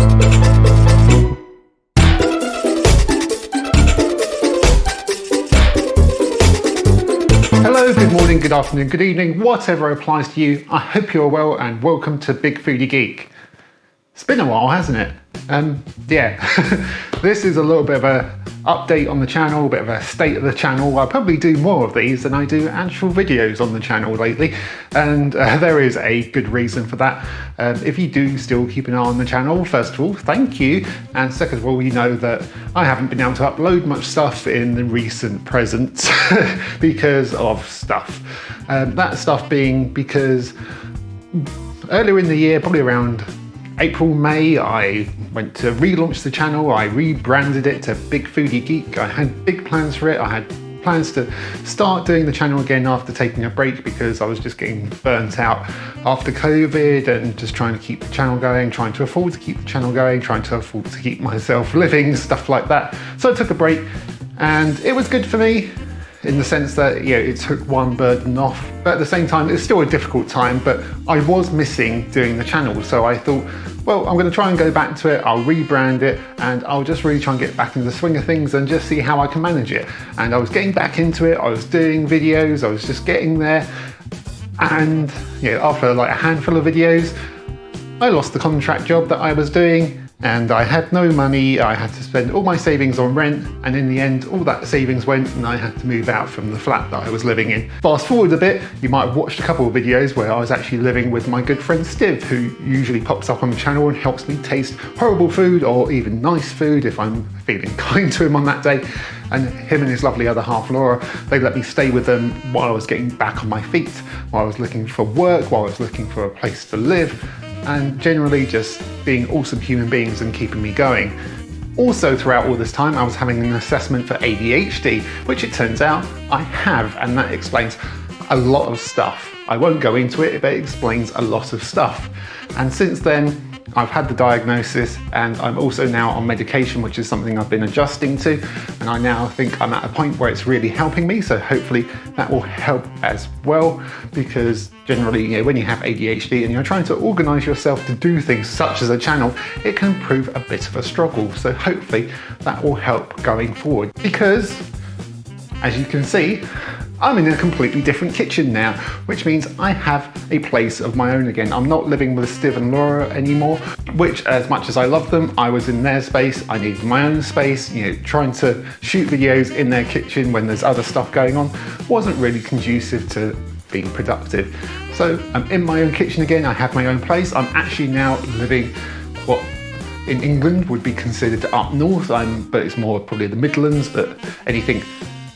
Hello, good morning, good afternoon, good evening, whatever applies to you. I hope you're well and welcome to Big Foodie Geek. It's been a while, hasn't it? This is a little bit of a update on the channel, a bit of a state of the channel. I'll probably do more of these than I do actual videos on the channel lately, and there is a good reason for that. If you do still keep an eye on the channel, first of all, thank you, and second of all, you know that I haven't been able to upload much stuff in the recent present because of stuff. That stuff being because earlier in the year, probably around April, May, I went to relaunch the channel. I rebranded it to Big Foodie Geek. I had big plans for it. I had plans to start doing the channel again after taking a break because I was just getting burnt out after COVID and just trying to keep the channel going, trying to afford to keep the channel going, trying to afford to keep myself living, stuff like that. So I took a break and it was good for me in the sense that, you know, it took one burden off, but at the same time, it's still a difficult time, but I was missing doing the channel. So I thought, well, I'm going to try and go back to it. I'll rebrand it and I'll just really try and get back into the swing of things and just see how I can manage it. And I was getting back into it. I was doing videos. I was just getting there. And you know, after like a handful of videos, I lost the contract job that I was doing. And I had no money, I had to spend all my savings on rent, and in the end, all that savings went and I had to move out from the flat that I was living in. Fast forward a bit, you might have watched a couple of videos where I was actually living with my good friend Stiv, who usually pops up on the channel and helps me taste horrible food or even nice food if I'm feeling kind to him on that day. And him and his lovely other half, Laura, they let me stay with them while I was getting back on my feet, while I was looking for work, while I was looking for a place to live, and generally just being awesome human beings and keeping me going. Also, throughout all this time, I was having an assessment for ADHD, which it turns out I have, and that explains a lot of stuff. I won't go into it, but it explains a lot of stuff. And since then, I've had the diagnosis and I'm also now on medication, which is something I've been adjusting to. And I now think I'm at a point where it's really helping me. So hopefully that will help as well, because generally, you know, when you have ADHD and you're trying to organize yourself to do things such as a channel, it can prove a bit of a struggle. So hopefully that will help going forward, because as you can see, I'm in a completely different kitchen now, which means I have a place of my own again. I'm not living with Stiv and Laura anymore, which, as much as I love them, I was in their space. I needed my own space. You know, trying to shoot videos in their kitchen when there's other stuff going on wasn't really conducive to being productive. So I'm in my own kitchen again. I have my own place. I'm actually now living what in England would be considered up north, but it's more probably the Midlands, but anything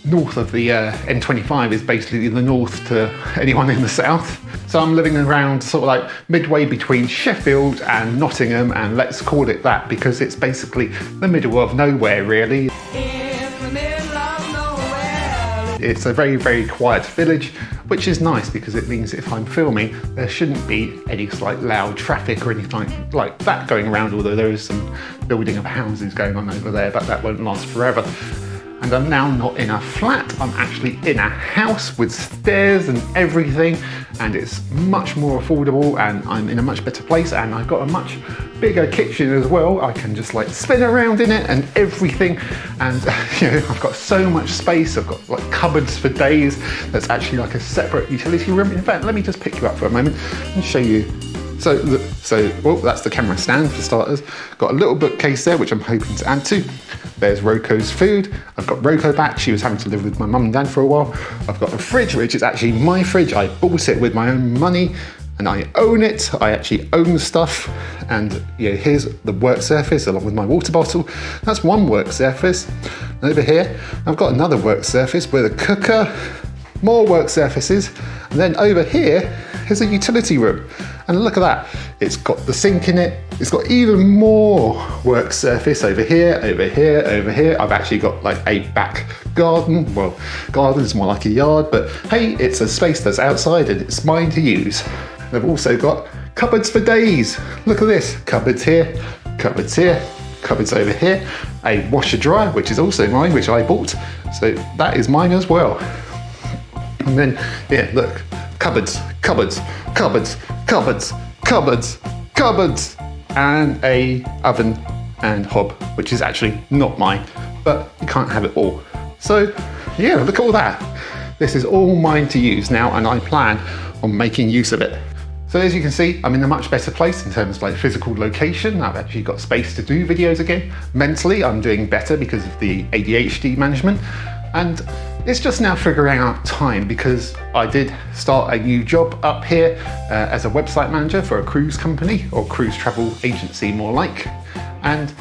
north of the N25 is basically the north to anyone in the south. So I'm living around sort of like midway between Sheffield and Nottingham, and let's call it that because it's basically the middle of nowhere, really. In the middle of nowhere. It's a very, very quiet village, which is nice because it means if I'm filming, there shouldn't be any like loud traffic or anything like that going around, although there is some building of houses going on over there, but that won't last forever. And I'm now not in a flat, I'm actually in a house with stairs and everything, and it's much more affordable and I'm in a much better place, and I've got a much bigger kitchen as well. I can just like spin around in it and everything, and you know, I've got so much space. I've got like cupboards for days. That's actually like a separate utility room. In fact, let me just pick you up for a moment and show you. So that's the camera stand for starters. Got a little bookcase there, which I'm hoping to add to. There's Roko's food. I've got Roko back. She was having to live with my mum and dad for a while. I've got a fridge, which is actually my fridge. I bought it with my own money and I own it. I actually own stuff. And you know, here's the work surface along with my water bottle. That's one work surface. And over here, I've got another work surface with a cooker, more work surfaces. And then over here, here's a utility room. And look at that, it's got the sink in it. It's got even more work surface over here, over here, over here. I've actually got like a back garden. Well, garden is more like a yard, but hey, it's a space that's outside and it's mine to use. I've also got cupboards for days. Look at this, cupboards here, cupboards here, cupboards over here, a washer dryer, which is also mine, which I bought. So that is mine as well. And then, yeah, look, cupboards, cupboards, cupboards, cupboards, cupboards, cupboards. and a oven and hob, which is actually not mine, but you can't have it all. So yeah, look at all that. This is all mine to use now, and I plan on making use of it. So as you can see, I'm in a much better place in terms of like physical location. I've actually got space to do videos again. Mentally, I'm doing better because of the ADHD management. And it's just now figuring out time, because I did start a new job up here as a website manager for a cruise company, or cruise travel agency more like. And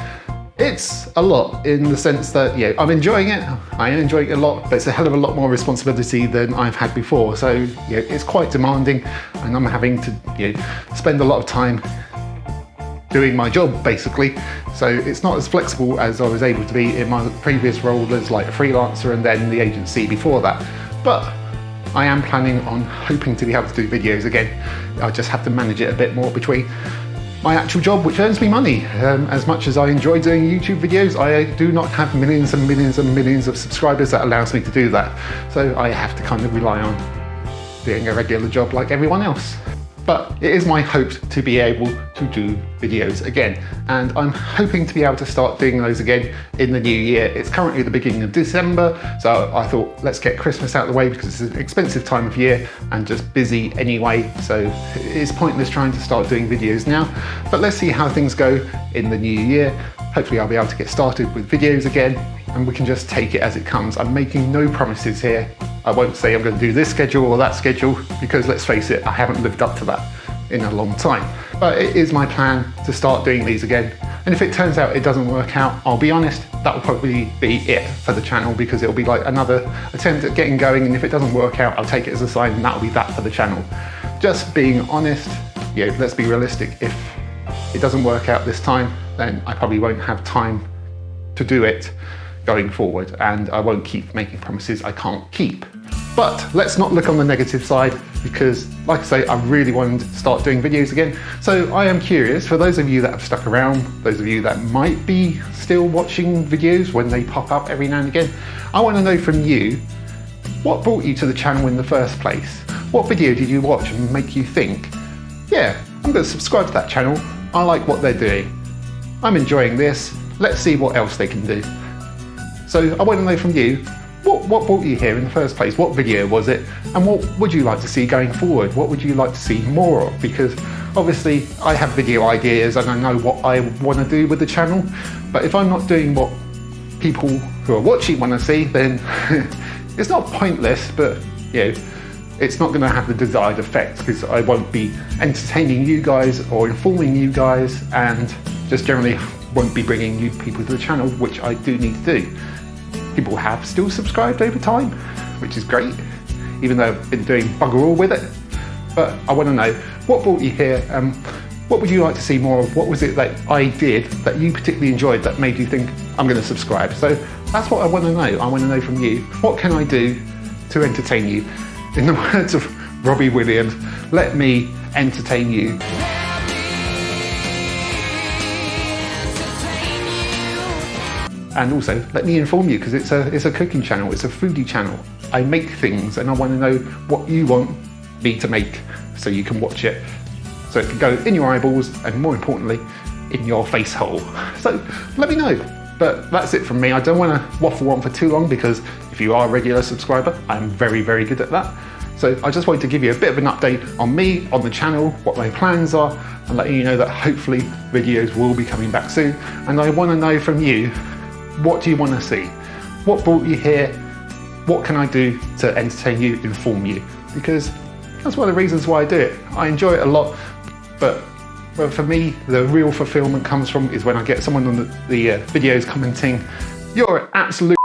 it's a lot in the sense that, yeah, I'm enjoying it. I am enjoying it a lot, but it's a hell of a lot more responsibility than I've had before. So yeah, it's quite demanding, and I'm having to spend a lot of time doing my job basically. So it's not as flexible as I was able to be in my previous role as like a freelancer and then the agency before that. But I am planning on hoping to be able to do videos again. I just have to manage it a bit more between my actual job, which earns me money. As much as I enjoy doing YouTube videos, I do not have millions and millions and millions of subscribers that allows me to do that. So I have to kind of rely on doing a regular job like everyone else. But it is my hope to be able to do videos again, and I'm hoping to be able to start doing those again in the new year. It's currently the beginning of December, so I thought let's get Christmas out of the way, because it's an expensive time of year and just busy anyway, so it's pointless trying to start doing videos now. But let's see how things go in the new year. Hopefully I'll be able to get started with videos again, and we can just take it as it comes. I'm making no promises here. I won't say I'm going to do this schedule or that schedule, because let's face it, I haven't lived up to that in a long time. But it is my plan to start doing these again. And if it turns out it doesn't work out, I'll be honest, that will probably be it for the channel, because it'll be like another attempt at getting going. And if it doesn't work out, I'll take it as a sign, and that'll be that for the channel. Just being honest, let's be realistic. If it doesn't work out this time, then I probably won't have time to do it going forward, and I won't keep making promises I can't keep. But let's not look on the negative side, because like I say, I really wanted to start doing videos again. So I am curious, for those of you that have stuck around, those of you that might be still watching videos when they pop up every now and again, I want to know from you, what brought you to the channel in the first place? What video did you watch and make you think, yeah, I'm going to subscribe to that channel, I like what they're doing, I'm enjoying this, let's see what else they can do. So I want to know from you, what brought you here in the first place? What video was it? And what would you like to see going forward? What would you like to see more of? Because obviously I have video ideas and I know what I want to do with the channel, but if I'm not doing what people who are watching want to see, then it's not pointless, but it's not going to have the desired effect, because I won't be entertaining you guys or informing you guys, and just generally won't be bringing new people to the channel, which I do need to do. People have still subscribed over time, which is great, even though I've been doing bugger all with it. But I want to know, what brought you here? What would you like to see more of? What was it that I did that you particularly enjoyed that made you think, I'm going to subscribe? So that's what I want to know. I want to know from you, what can I do to entertain you? In the words of Robbie Williams, let me entertain you. And also, let me inform you, because it's a cooking channel, it's a foodie channel. I make things, and I want to know what you want me to make, so you can watch it. So it can go in your eyeballs, and more importantly, in your face hole. So let me know. But that's it from me. I don't want to waffle on for too long, because if you are a regular subscriber, I'm very, very good at that. So I just wanted to give you a bit of an update on me, on the channel, what my plans are, and letting you know that hopefully videos will be coming back soon. And I want to know from you, what do you want to see? What brought you here? What can I do to entertain you, inform you? Because that's one of the reasons why I do it. I enjoy it a lot, but for me, the real fulfillment comes from is when I get someone on the videos commenting, you're an absolute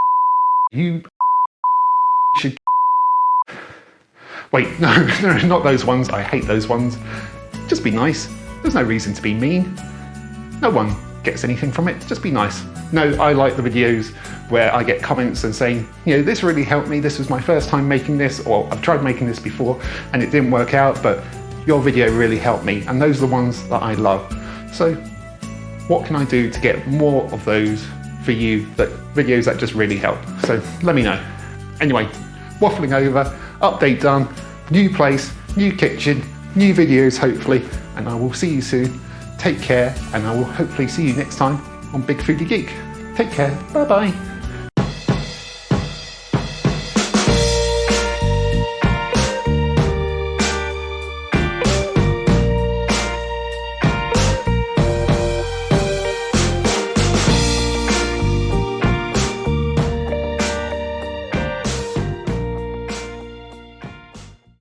you should wait, no, not those ones. I hate those ones. Just be nice. There's no reason to be mean. No one gets anything from it. Just be nice. No, I like the videos where I get comments and saying, this really helped me. This was my first time making this, or I've tried making this before and it didn't work out, but your video really helped me. And those are the ones that I love. So what can I do to get more of those for you, that videos that just really help? So let me know. Anyway, waffling over, update done, new place, new kitchen, new videos hopefully, and I will see you soon. take care, and I will hopefully see you next time on Big Foodie Geek. Take care, bye bye.